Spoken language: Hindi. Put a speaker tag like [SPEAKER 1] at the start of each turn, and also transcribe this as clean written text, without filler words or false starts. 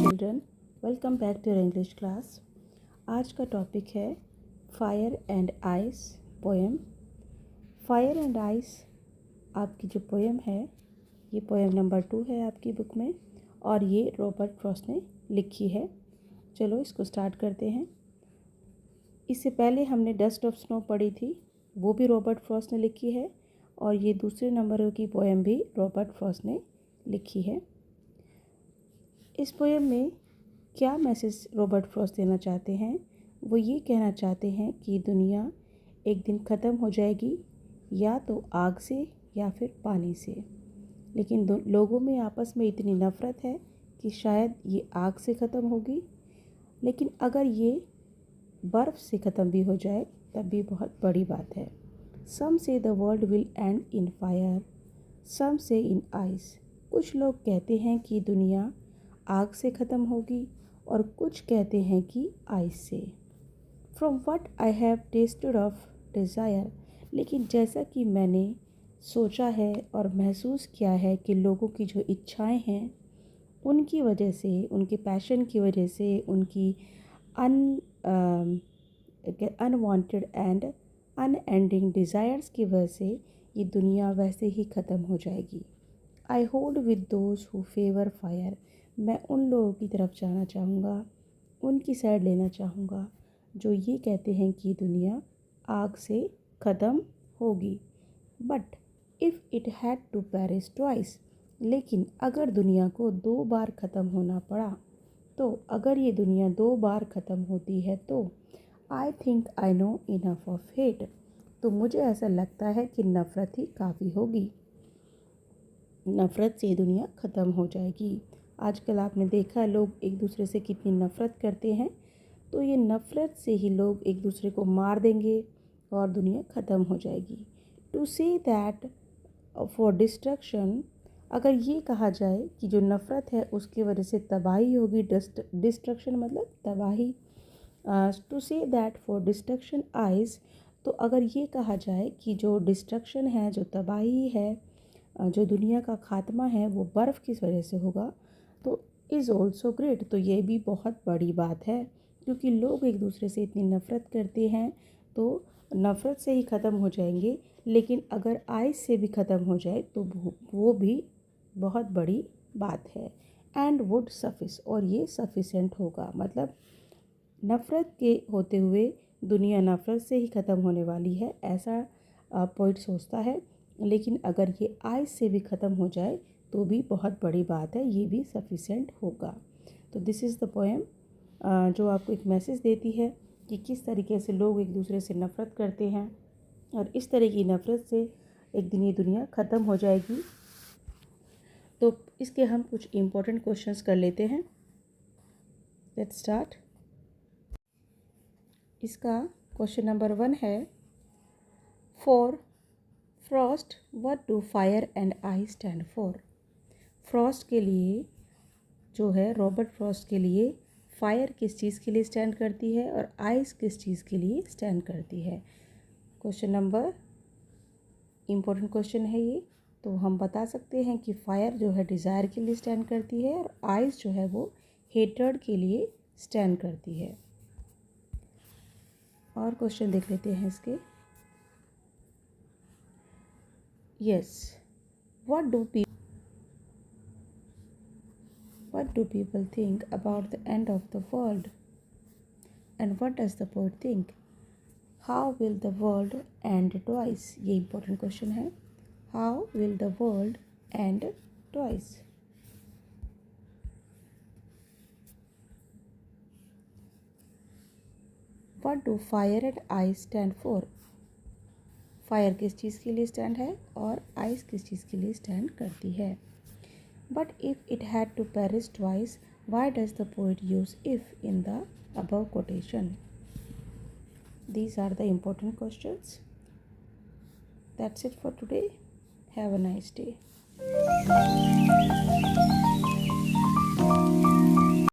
[SPEAKER 1] Children, welcome back to English class. आज का टॉपिक है fire and ice poem. Fire and ice आपकी जो पोएम है, ये पोएम नंबर 2 है आपकी बुक में और ये रॉबर्ट फ्रॉस्ट ने लिखी है। चलो इसको स्टार्ट करते हैं। इससे पहले हमने डस्ट ऑफ स्नो पढ़ी थी, वो भी रॉबर्ट फ्रॉस्ट ने लिखी है और ये दूसरे नंबर की पोएम भी रॉबर्ट फ्रॉस्ट ने लिखी है। इस पोएम में क्या मैसेज रॉबर्ट फ्रॉस्ट देना चाहते हैं? वो ये कहना चाहते हैं कि दुनिया एक दिन ख़त्म हो जाएगी, या तो आग से या फिर पानी से। लेकिन लोगों में आपस में इतनी नफ़रत है कि शायद ये आग से ख़त्म होगी, लेकिन अगर ये बर्फ़ से ख़त्म भी हो जाए तब भी बहुत बड़ी बात है। Some say the world will end in fire, some say in ice. कुछ लोग कहते हैं कि दुनिया आग से ख़त्म होगी और कुछ कहते हैं कि आइस से। From what I have tested of desire, लेकिन जैसा कि मैंने सोचा है और महसूस किया है कि लोगों की जो इच्छाएं हैं, उनकी वजह से, उनके पैशन की वजह से, उनकी अनवांटेड एंड अनएंडिंग डिज़ायर्स की वजह से ये दुनिया वैसे ही ख़त्म हो जाएगी। I hold with those who favour fire, मैं उन लोगों की तरफ जाना चाहूँगा, उनकी साइड लेना चाहूँगा जो ये कहते हैं कि दुनिया आग से ख़त्म होगी। But if it had to perish twice, लेकिन अगर दुनिया को 2 बार ख़त्म होना पड़ा, तो अगर ये दुनिया 2 बार ख़त्म होती है तो I think I know enough of hate, तो मुझे ऐसा लगता है कि नफ़रत ही काफ़ी होगी, नफ़रत से दुनिया ख़त्म हो जाएगी। आजकल आपने देखा लोग एक दूसरे से कितनी नफ़रत करते हैं, तो ये नफ़रत से ही लोग एक दूसरे को मार देंगे और दुनिया ख़त्म हो जाएगी। To say that for destruction, अगर ये कहा जाए कि जो नफ़रत है उसकी वजह से तबाही होगी, डिस्ट्रक्शन मतलब तबाही। To say that for destruction eyes, तो अगर ये कहा जाए कि जो डिस्ट्रक्शन है, जो तबाही है, जो दुनिया का खात्मा है वो बर्फ़ की वजह से होगा, तो इज़ ऑल्सो ग्रेट, तो ये भी बहुत बड़ी बात है। क्योंकि लोग एक दूसरे से इतनी नफ़रत करते हैं तो नफ़रत से ही ख़त्म हो जाएंगे, लेकिन अगर आइस से भी ख़त्म हो जाए तो वो भी बहुत बड़ी बात है। एंड वुड सफिस, और ये सफिशेंट होगा, मतलब नफ़रत के होते हुए दुनिया नफ़रत से ही ख़त्म होने वाली है, ऐसा पॉइंट सोचता है। लेकिन अगर ये आइस से भी ख़त्म हो जाए तो भी बहुत बड़ी बात है, ये भी सफिशेंट होगा। तो दिस इज़ द पोएम जो आपको एक मैसेज देती है कि किस तरीके से लोग एक दूसरे से नफ़रत करते हैं और इस तरह की नफ़रत से एक दिन ये दुनिया ख़त्म हो जाएगी। तो इसके हम कुछ इम्पोर्टेंट क्वेश्चंस कर लेते हैं। Let's start. इसका क्वेश्चन नंबर 1 है, for Frost what do fire and ice stand for. Frost के लिए जो है, रॉबर्ट फ्रॉस्ट के लिए फायर किस चीज़ के लिए स्टैंड करती है और आइस किस चीज़ के लिए स्टैंड करती है। क्वेश्चन नंबर इम्पोर्टेंट क्वेश्चन है ये। तो हम बता सकते हैं कि फायर जो है डिज़ायर के लिए स्टैंड करती है और आइस जो है वो हेट्रेड के लिए स्टैंड करती है। और क्वेश्चन देख लेते हैं इसके। Yes, what do people think about the end of the world and what does the poet think. How will the world and twice, ये इंपॉर्टेंट क्वेश्चन है। How will the world and twice. What do fire and ice stand for. Fire किस चीज़ के लिए स्टैंड है और आइस किस चीज़ के लिए स्टैंड करती है। But if it had to perish twice, why does the poet use if in the above quotation? These are the important questions. That's it for today. Have a nice day.